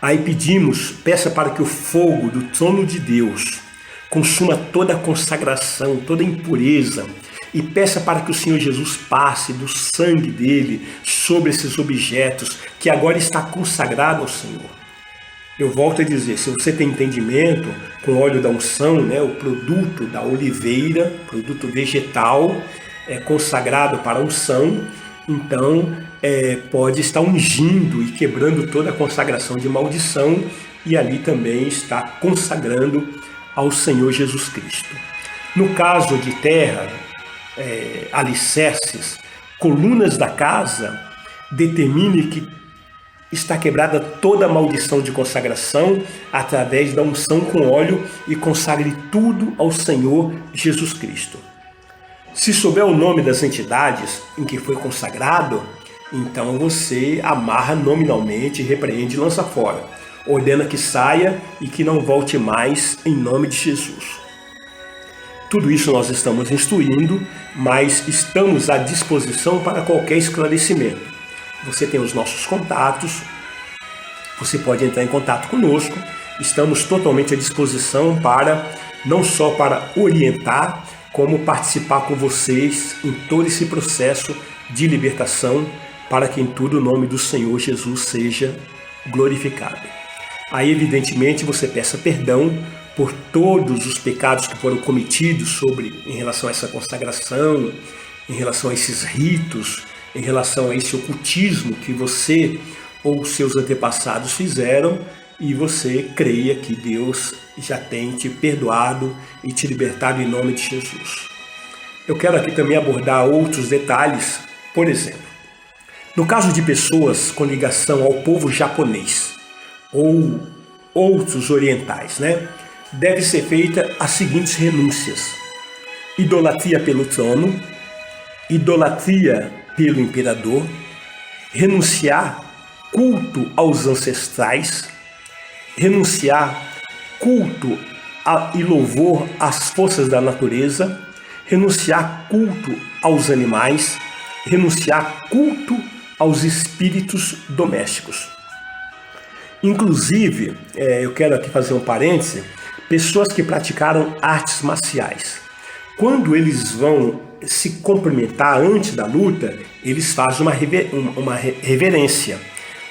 Aí peça para que o fogo do trono de Deus consuma toda a consagração, toda a impureza, e peça para que o Senhor Jesus passe do sangue dele sobre esses objetos que agora está consagrado ao Senhor. Eu volto a dizer, se você tem entendimento com óleo da unção, né, o produto da oliveira, produto vegetal, consagrado para a unção, então pode estar ungindo e quebrando toda a consagração de maldição, e ali também está consagrando ao Senhor Jesus Cristo. No caso de terra, alicerces, colunas da casa, determine que está quebrada toda a maldição de consagração através da unção com óleo, e consagre tudo ao Senhor Jesus Cristo. Se souber o nome das entidades em que foi consagrado, então você amarra nominalmente, repreende e lança fora. Ordena que saia e que não volte mais, em nome de Jesus. Tudo isso nós estamos instruindo, mas estamos à disposição para qualquer esclarecimento. Você tem os nossos contatos, você pode entrar em contato conosco. Estamos totalmente à disposição não só para orientar, como participar com vocês em todo esse processo de libertação, para que em tudo o nome do Senhor Jesus seja glorificado. Aí, evidentemente, você peça perdão por todos os pecados que foram cometidos em relação a essa consagração, em relação a esses ritos, em relação a esse ocultismo que você ou seus antepassados fizeram, e você creia que Deus já tem te perdoado e te libertado em nome de Jesus. Eu quero aqui também abordar outros detalhes. Por exemplo, no caso de pessoas com ligação ao povo japonês ou outros orientais, deve ser feita as seguintes renúncias: idolatria pelo trono, idolatria pelo imperador, renunciar culto aos ancestrais, renunciar culto e louvor às forças da natureza, renunciar culto aos animais, renunciar culto aos espíritos domésticos. Inclusive, eu quero aqui fazer um parêntese, pessoas que praticaram artes marciais, quando eles vão se cumprimentar antes da luta, eles fazem uma reverência.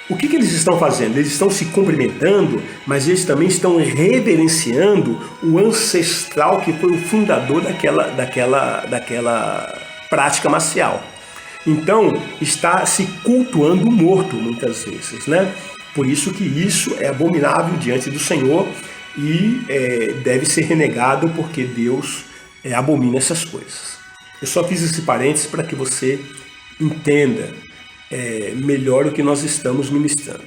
O que eles estão fazendo? Eles estão se cumprimentando, mas eles também estão reverenciando o ancestral que foi o fundador daquela prática marcial. Então, está se cultuando o morto muitas vezes, Por isso que isso é abominável diante do Senhor e deve ser renegado, porque Deus abomina essas coisas. Eu só fiz esse parênteses para que você entenda melhor o que nós estamos ministrando.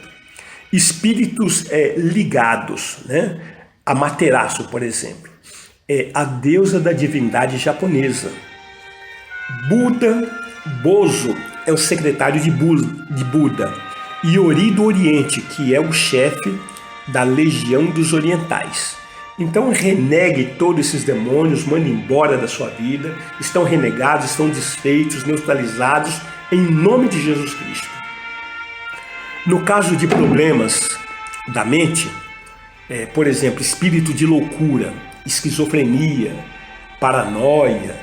Espíritos ligados, Amaterasu, por exemplo, a deusa da divindade japonesa. Bozo é o secretário de Buda. Iori do Oriente, que é o chefe da legião dos orientais. Então renegue todos esses demônios, mande embora da sua vida. Estão renegados, estão desfeitos, neutralizados, em nome de Jesus Cristo. No caso de problemas da mente, por exemplo, espírito de loucura, esquizofrenia, paranoia,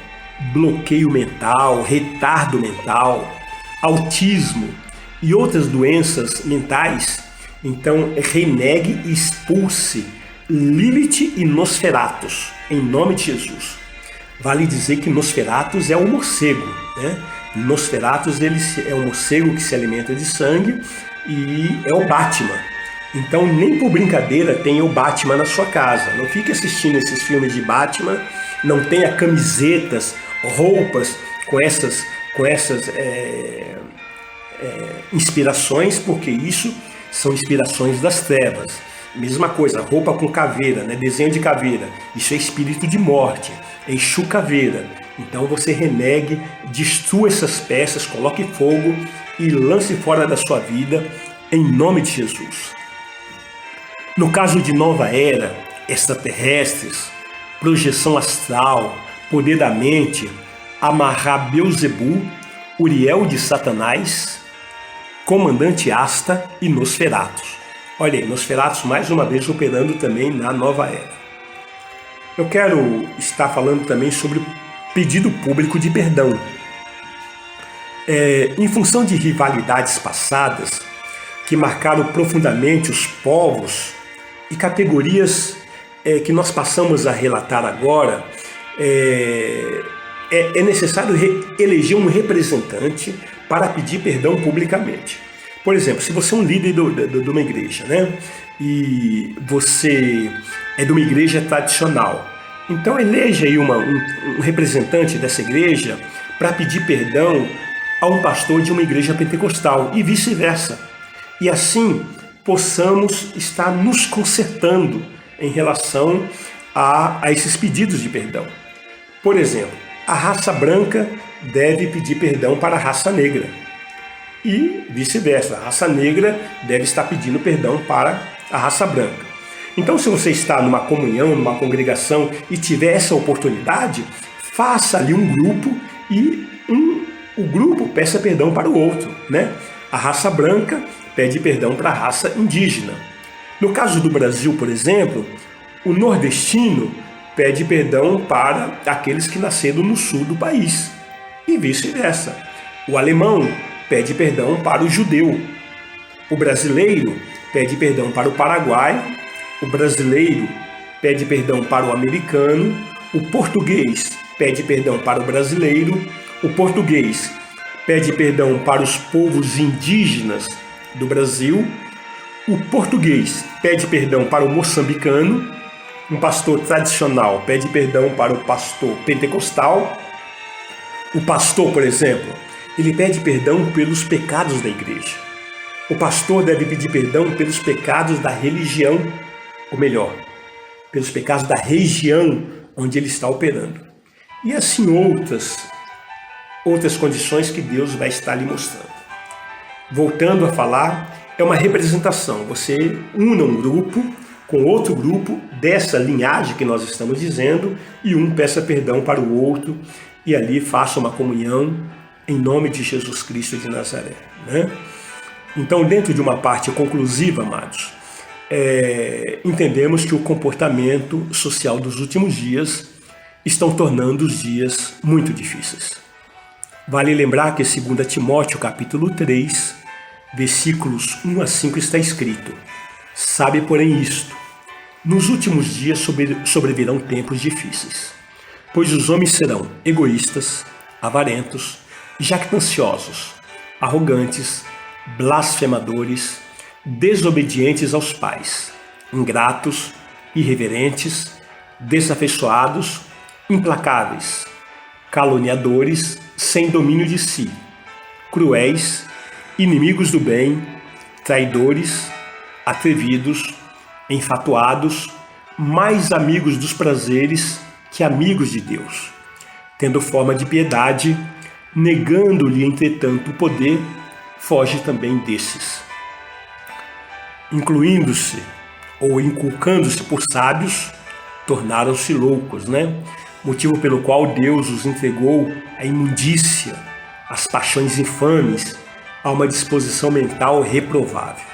bloqueio mental, retardo mental, autismo e outras doenças mentais, então renegue e expulse Lilith e Nosferatus, em nome de Jesus. Vale dizer que Nosferatus é um morcego, Nosferatus ele é um morcego que se alimenta de sangue e é o Batman. Então, nem por brincadeira tenha o Batman na sua casa. Não fique assistindo esses filmes de Batman, não tenha camisetas, roupas com essas inspirações, porque isso são inspirações das trevas. Mesma coisa, roupa com caveira, desenho de caveira, isso é espírito de morte, é Exu caveira. Então você renegue, destrua essas peças, coloque fogo e lance fora da sua vida, em nome de Jesus. No caso de nova era, extraterrestres, projeção astral, poder da mente, amarrar Beuzebu, Uriel de Satanás, comandante Asta e Nosferatus. Olha aí, Nosferatu mais uma vez operando também na nova era. Eu quero estar falando também sobre o pedido público de perdão. Em função de rivalidades passadas que marcaram profundamente os povos e categorias que nós passamos a relatar agora, é necessário eleger um representante para pedir perdão publicamente. Por exemplo, se você é um líder de uma igreja, né? E você é de uma igreja tradicional, então eleja aí um representante dessa igreja para pedir perdão a um pastor de uma igreja pentecostal e vice-versa. E assim possamos estar nos consertando em relação a esses pedidos de perdão. Por exemplo, a raça branca deve pedir perdão para a raça negra. E vice-versa, a raça negra deve estar pedindo perdão para a raça branca. Então, se você está numa comunhão, numa congregação e tiver essa oportunidade, faça ali um grupo e o grupo peça perdão para o outro, né? A raça branca pede perdão para a raça indígena. No caso do Brasil, por exemplo, o nordestino pede perdão para aqueles que nasceram no sul do país e vice-versa. O alemão pede perdão para o judeu. O brasileiro pede perdão para o paraguai. O brasileiro pede perdão para o americano. O português pede perdão para o brasileiro. O português pede perdão para os povos indígenas do Brasil. O português pede perdão para o moçambicano. Um pastor tradicional pede perdão para o pastor pentecostal. O pastor, por exemplo, ele pede perdão pelos pecados da igreja. O pastor deve pedir perdão pelos pecados da religião, ou melhor, pelos pecados da região onde ele está operando. E assim outras condições que Deus vai estar lhe mostrando. Voltando a falar, é uma representação. Você una um grupo com outro grupo dessa linhagem que nós estamos dizendo e um peça perdão para o outro e ali faça uma comunhão em nome de Jesus Cristo de Nazaré, né? Então, dentro de uma parte conclusiva, amados, entendemos que o comportamento social dos últimos dias estão tornando os dias muito difíceis. Vale lembrar que 2 Timóteo capítulo 3, versículos 1 a 5 está escrito: sabe, porém, isto, nos últimos dias sobrevirão tempos difíceis, pois os homens serão egoístas, avarentos, jactanciosos, arrogantes, blasfemadores, desobedientes aos pais, ingratos, irreverentes, desafeiçoados, implacáveis, caluniadores, sem domínio de si, cruéis, inimigos do bem, traidores, atrevidos, enfatuados, mais amigos dos prazeres que amigos de Deus, tendo forma de piedade, negando-lhe, entretanto, o poder, foge também desses. Incluindo-se ou inculcando-se por sábios, tornaram-se loucos, né? Motivo pelo qual Deus os entregou à imundícia, às paixões infames, a uma disposição mental reprovável.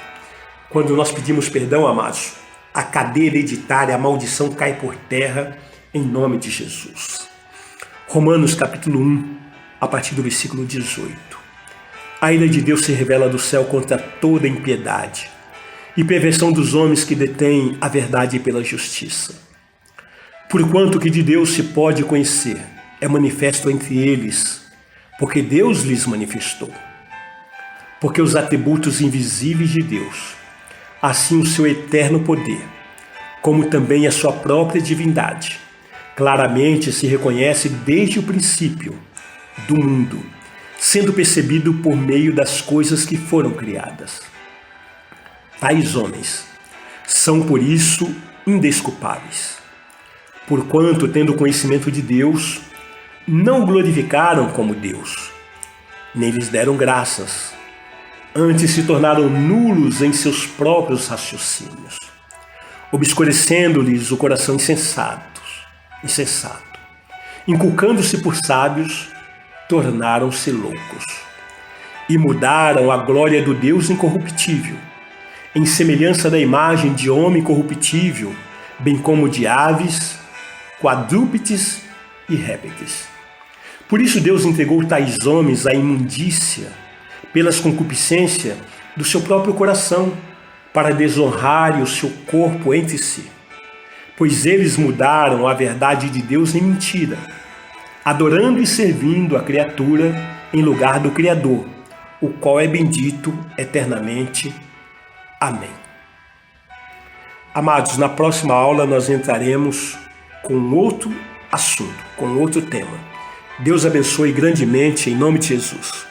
Quando nós pedimos perdão, amados, a cadeia hereditária, a maldição cai por terra em nome de Jesus. Romanos capítulo 1, a partir do versículo 18. A ira de Deus se revela do céu contra toda impiedade e perversão dos homens que detêm a verdade pela justiça. Porquanto que de Deus se pode conhecer, é manifesto entre eles, porque Deus lhes manifestou. Porque os atributos invisíveis de Deus, assim o seu eterno poder, como também a sua própria divindade, claramente se reconhece desde o princípio do mundo, sendo percebido por meio das coisas que foram criadas. Tais homens são, por isso, indesculpáveis, porquanto, tendo conhecimento de Deus, não o glorificaram como Deus, nem lhes deram graças, antes se tornaram nulos em seus próprios raciocínios, obscurecendo-lhes o coração insensato, inculcando-se por sábios, tornaram-se loucos, e mudaram a glória do Deus incorruptível, em semelhança da imagem de homem corruptível, bem como de aves, quadrúpedes e répteis. Por isso Deus entregou tais homens à imundícia, pelas concupiscências do seu próprio coração, para desonrarem o seu corpo entre si. Pois eles mudaram a verdade de Deus em mentira, adorando e servindo a criatura em lugar do Criador, o qual é bendito eternamente. Amém. Amados, na próxima aula nós entraremos com outro assunto, com outro tema. Deus abençoe grandemente em nome de Jesus.